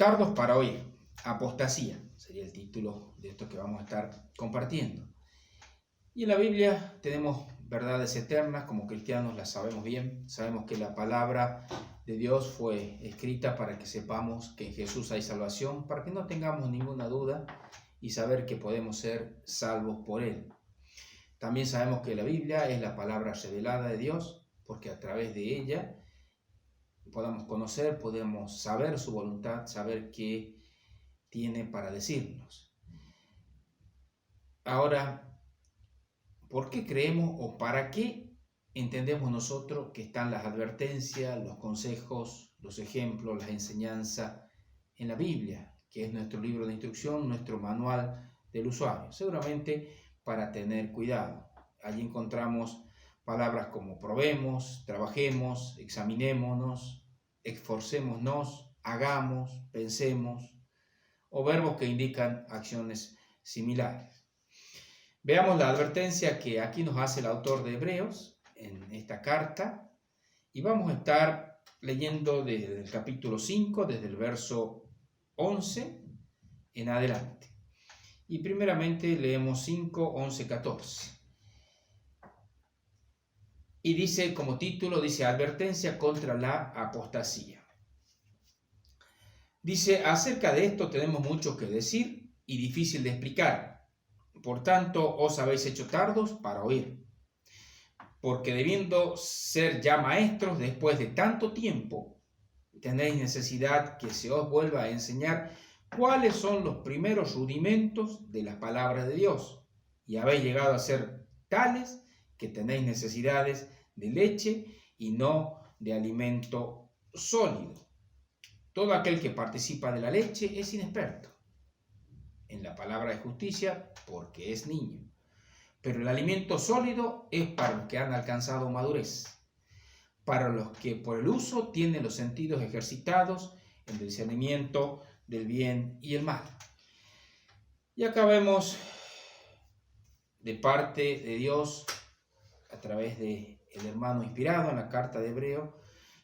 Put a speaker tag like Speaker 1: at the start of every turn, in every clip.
Speaker 1: Tardos para oír, apostasía, sería el título de esto que vamos a estar compartiendo. Y en la Biblia tenemos verdades eternas, como cristianos las sabemos bien, sabemos que la palabra de Dios fue escrita para que sepamos que en Jesús hay salvación, para que no tengamos ninguna duda y saber que podemos ser salvos por Él. También sabemos que la Biblia es la palabra revelada de Dios, porque a través de ella podamos conocer, podemos saber su voluntad, saber qué tiene para decirnos. Ahora, ¿por qué creemos o para qué entendemos nosotros que están las advertencias, los consejos, los ejemplos, las enseñanzas en la Biblia, que es nuestro libro de instrucción, nuestro manual del usuario? Seguramente para tener cuidado. Allí encontramos palabras como probemos, trabajemos, examinémonos, esforcémonos, hagamos, pensemos, o verbos que indican acciones similares. Veamos la advertencia que aquí nos hace el autor de Hebreos en esta carta, y vamos a estar leyendo desde el capítulo 5, desde el verso 11 en adelante. Y primeramente leemos 5, 11, 14. Y dice como título, dice advertencia contra la apostasía. Dice, acerca de esto tenemos mucho que decir y difícil de explicar. Por tanto, os habéis hecho tardos para oír. Porque debiendo ser ya maestros después de tanto tiempo, tenéis necesidad que se os vuelva a enseñar cuáles son los primeros rudimentos de las palabras de Dios. Y habéis llegado a ser tales que tenéis necesidades de leche y no de alimento sólido. Todo aquel que participa de la leche es inexperto en la palabra de justicia porque es niño. Pero el alimento sólido es para los que han alcanzado madurez, para los que por el uso tienen los sentidos ejercitados en el discernimiento del bien y el mal. Y acá vemos de parte de Dios, a través del hermano inspirado en la carta de Hebreo,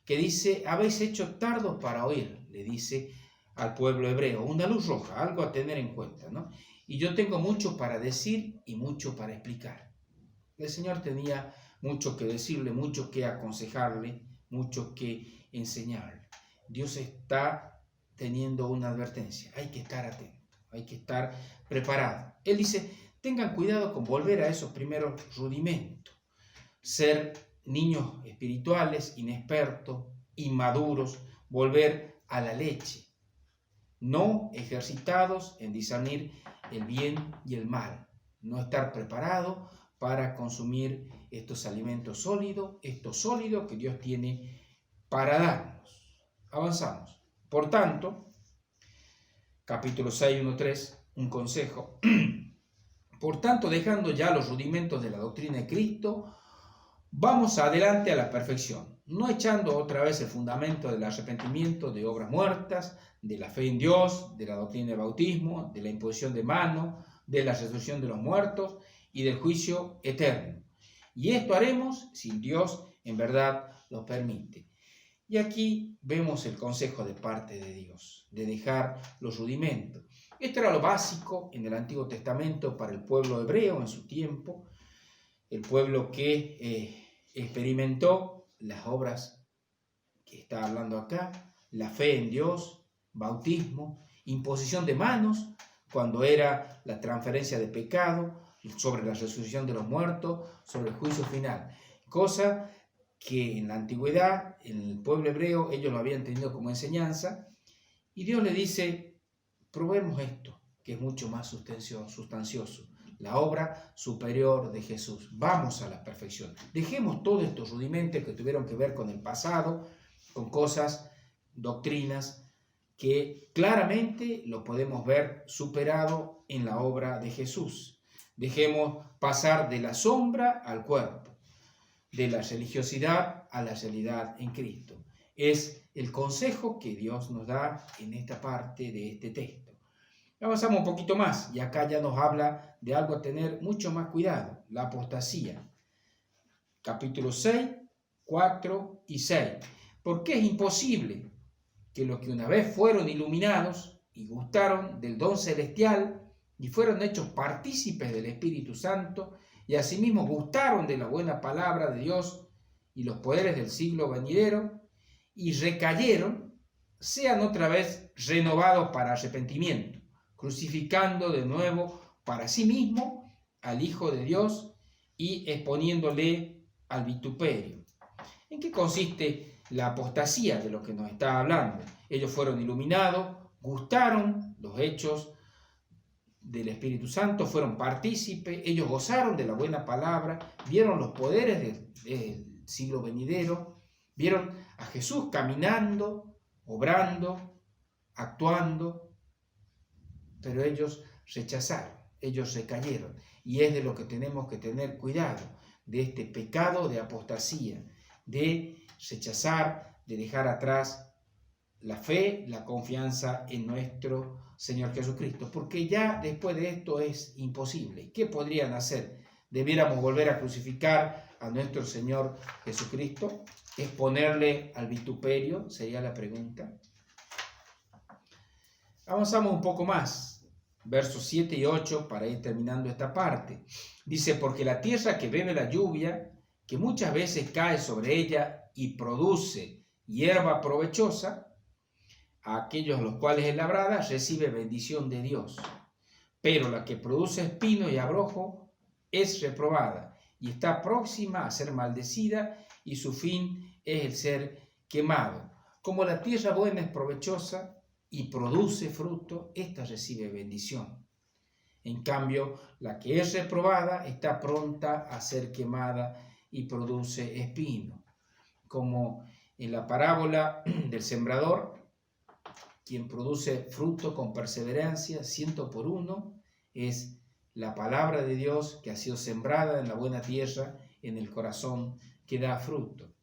Speaker 1: que dice, habéis hecho tardos para oír, le dice al pueblo hebreo, una luz roja, algo a tener en cuenta, ¿no? Y yo tengo mucho para decir y mucho para explicar. El Señor tenía mucho que decirle, mucho que aconsejarle, mucho que enseñarle. Dios está teniendo una advertencia, hay que estar atento, hay que estar preparado. Él dice, tengan cuidado con volver a esos primeros rudimentos, ser niños espirituales, inexpertos, inmaduros, volver a la leche, no ejercitados en discernir el bien y el mal, no estar preparado para consumir estos alimentos sólidos, estos sólidos que Dios tiene para darnos. Avanzamos. Por tanto, capítulo 6, 1, 3, un consejo. Por tanto, dejando ya los rudimentos de la doctrina de Cristo, vamos adelante a la perfección, no echando otra vez el fundamento del arrepentimiento de obras muertas, de la fe en Dios, de la doctrina del bautismo, de la imposición de manos, de la resurrección de los muertos y del juicio eterno. Y esto haremos si Dios en verdad lo permite. Y aquí vemos el consejo de parte de Dios, de dejar los rudimentos. Esto era lo básico en el Antiguo Testamento para el pueblo hebreo en su tiempo, el pueblo que experimentó las obras que está hablando acá, la fe en Dios, bautismo, imposición de manos, cuando era la transferencia de pecado, sobre la resurrección de los muertos, sobre el juicio final. Cosa que en la antigüedad, en el pueblo hebreo, ellos lo habían tenido como enseñanza, y Dios le dice, probemos esto, que es mucho más sustancioso. La obra superior de Jesús. Vamos a la perfección. Dejemos todos estos rudimentos que tuvieron que ver con el pasado, con cosas, doctrinas, que claramente lo podemos ver superado en la obra de Jesús. Dejemos pasar de la sombra al cuerpo, de la religiosidad a la realidad en Cristo. Es el consejo que Dios nos da en esta parte de este texto. Avanzamos un poquito más y acá ya nos habla de algo a tener mucho más cuidado, la apostasía. Capítulo 6, 4 y 6. ¿Por qué es imposible que los que una vez fueron iluminados y gustaron del don celestial y fueron hechos partícipes del Espíritu Santo y asimismo gustaron de la buena palabra de Dios y los poderes del siglo venidero y recayeron, sean otra vez renovados para arrepentimiento, crucificando de nuevo para sí mismo al Hijo de Dios y exponiéndole al vituperio. ¿En qué consiste la apostasía de lo que nos está hablando? Ellos fueron iluminados, gustaron los hechos del Espíritu Santo, fueron partícipes, ellos gozaron de la buena palabra, vieron los poderes del siglo venidero, vieron a Jesús caminando, obrando, actuando, pero ellos rechazaron, ellos recayeron. Y es de lo que tenemos que tener cuidado, de este pecado de apostasía, de rechazar, de dejar atrás la fe, la confianza en nuestro Señor Jesucristo, porque ya después de esto es imposible. ¿Qué podrían hacer? ¿Debiéramos volver a crucificar a nuestro Señor Jesucristo? ¿Exponerle al vituperio? Sería la pregunta. Avanzamos un poco más, versos 7 y 8, para ir terminando esta parte. Dice, porque la tierra que bebe la lluvia, que muchas veces cae sobre ella y produce hierba provechosa, a aquellos a los cuales es labrada, recibe bendición de Dios. Pero la que produce espino y abrojo es reprobada y está próxima a ser maldecida y su fin es el ser quemado. Como la tierra buena es provechosa y produce fruto, ésta recibe bendición. En cambio, la que es reprobada está pronta a ser quemada y produce espino. Como en la parábola del sembrador, quien produce fruto con perseverancia, 100 por 1, es la palabra de Dios que ha sido sembrada en la buena tierra, en el corazón que da fruto.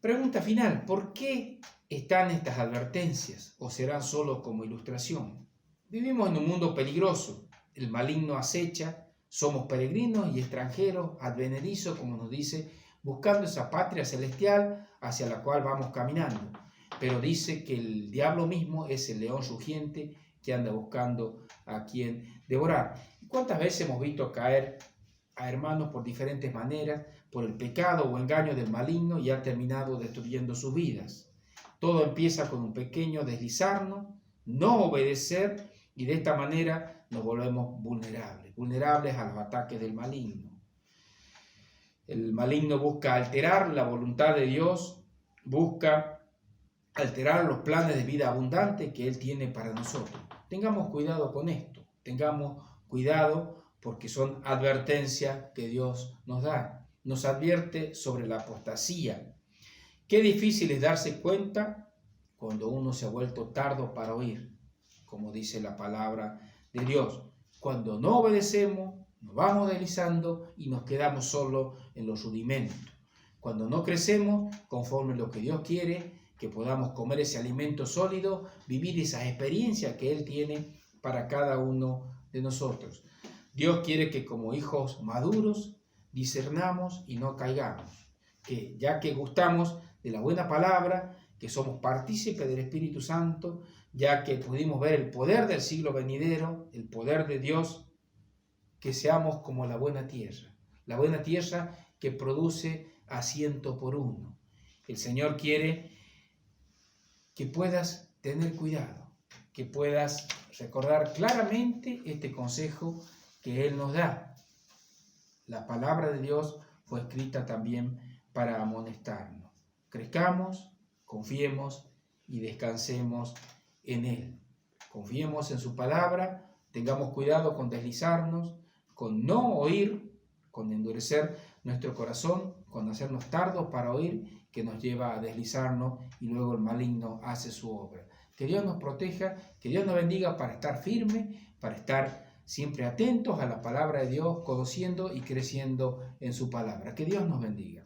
Speaker 1: Pregunta final, ¿por qué están estas advertencias o serán solo como ilustración? Vivimos en un mundo peligroso, el maligno acecha, somos peregrinos y extranjeros, advenedizos, como nos dice, buscando esa patria celestial hacia la cual vamos caminando. Pero dice que el diablo mismo es el león rugiente que anda buscando a quien devorar. ¿Cuántas veces hemos visto caer a hermanos por diferentes maneras, por el pecado o engaño del maligno y ha terminado destruyendo sus vidas? Todo empieza con un pequeño deslizarnos, no obedecer y de esta manera nos volvemos vulnerables a los ataques del maligno. El maligno busca alterar la voluntad de Dios, busca alterar los planes de vida abundante que Él tiene para nosotros. Tengamos cuidado con esto, tengamos cuidado porque son advertencias que Dios nos da. Nos advierte sobre la apostasía. Qué difícil es darse cuenta cuando uno se ha vuelto tardo para oír, como dice la palabra de Dios. Cuando no obedecemos, nos vamos deslizando y nos quedamos solo en los rudimentos. Cuando no crecemos conforme a lo que Dios quiere, que podamos comer ese alimento sólido, vivir esas experiencias que Él tiene para cada uno de nosotros. Dios quiere que como hijos maduros discernamos y no caigamos, que ya que gustamos de la buena palabra, que somos partícipes del Espíritu Santo, ya que pudimos ver el poder del siglo venidero, el poder de Dios, que seamos como la buena tierra que produce a 100 por 1. El Señor quiere que puedas tener cuidado, que puedas recordar claramente este consejo que Él nos da. La palabra de Dios fue escrita también para amonestarnos. Crezcamos, confiemos y descansemos en Él. Confiemos en su palabra, tengamos cuidado con deslizarnos, con no oír, con endurecer nuestro corazón, con hacernos tardos para oír, que nos lleva a deslizarnos y luego el maligno hace su obra. Que Dios nos proteja, que Dios nos bendiga para estar firmes, para estar siempre atentos a la palabra de Dios, conociendo y creciendo en su palabra. Que Dios nos bendiga.